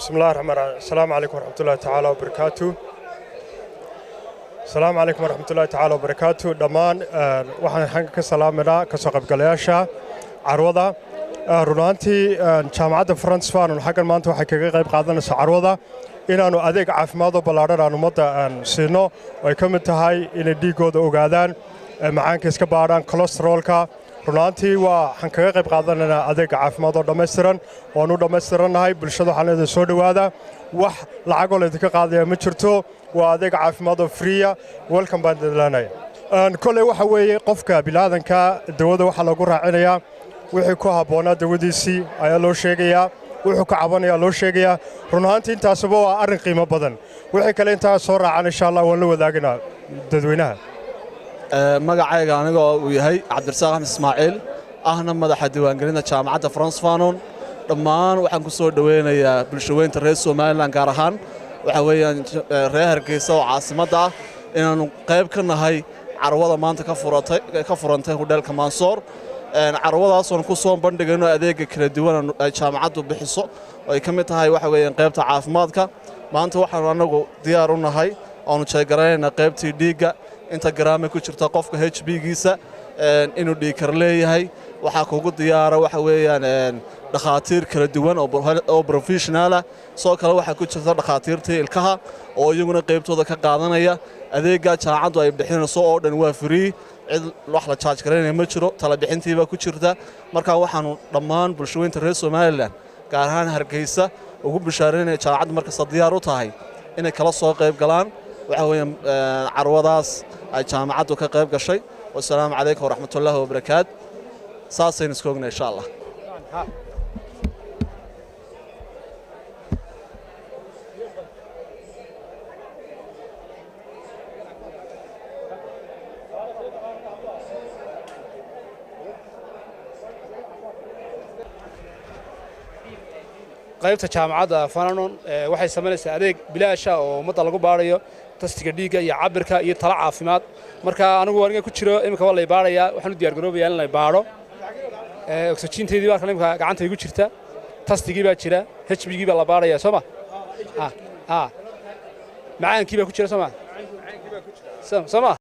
بسم الله الرحمن الرحيم. السلام عليكم ورحمة الله تعالى وبركاته. السلام عليكم ورحمة الله تعالى وبركاته. دمان waxaan xagga ka salaaminaa ka soo qaybgalayaasha carwada runtii jaamacadda France Fanon xaggan maanta waxay kaga qayb qaadanaysaa carwada inaanu adeeg caafimaad oo ballaaran aan ummadda siino oo ay ka mid tahay inay dhiigooda ogaadaan macaanka iska baadhaan cholesterolka runtii waxaan kaga qayb qaadanaynaa adeeg caafimaad oo dhammaystiran oo aanu dhammaystiranahay bulshada waxaan idin soo dhawaada wax lacag oo la idinka qaadaya ma jirto waa adeeg caafimaad oo free welcome baan dadlaanaya kolay waxa weeye qofka bilaadanka dawada waxa lagu raacinayaa wixii ku habboonaa dawadiisii ayaa loo sheegayaa wuxuu ka cabanayaa loo sheegayaa runtii intaasba waa arrin qiimo badan wixii kale intaa soo raacan insha Allah waan la wadaagnaa dadweynaha magacayga aniga uu yahay Cabdirasaaq Axmed Ismaaciil ahna madaxa diiwaangelinta jaamacadda France Fanon dhammaan waxaan ku soo dhaweynayaa bulshadeynta reer Soomaaliland gaar ahaan waxa weeyaan reer Hargeysa oo caasimadda ah inaanu qayb ka nahay carwada maanta ka furantay hotelka Mansour carwadaas oo ku soo bandhigayno adeega kala duwan ay jaamacaddu bixiso oo ay ka mid tahay waxa weeyaan qaybta caafimaadka maanta waxaan anagu diyaar u nahay oo sheegaraynaa qaybtii dhiigga inta garaam ku jirta qofka HB-giisa inuu dhiig kar leeyahay waxa kugu diyaara waxa weeyaan dhakhaatiir kala duwan oo professional ah soo kale waxa ku jirta dhakhaatiirta ilkaha oo iyaguna qaybtooda ka qaadanaya adeega jaamacaddu ay bixinayso oo dhan waa free cid wax la charge gareynaya ma jiro tala bixintiiba ku jirta marka waxaanu dhammaan bulshooyinka reer Soomaaliland gaar ahaan Hargeysa ugu bishaareynaya jaamacaddu marka diyaar u tahay inay kala soo qayb galaan waxa weeyaan carwadaas ay jaamacaddu ka qayb gashay wassalaamu calaykum waraxmatullaahi wabarakaat saasaynu isku ognahay insha Allah qaybta jaamacadda Fanon waxay sameynaysaa adeeg bilaash ah oo ummadda lagu baarayo tastiga dhiigga iyo cabirka iyo talo caafimaad marka anigu wariga ku jiro imika waa la baaraya waxaan u diyaar garoobayaa in la baaro oxygenteedii baa kalimka gacanta igu jirta tastigii baa jira HB-gii baa la baaraya Soomaa macaankii baa ku jira Soomaa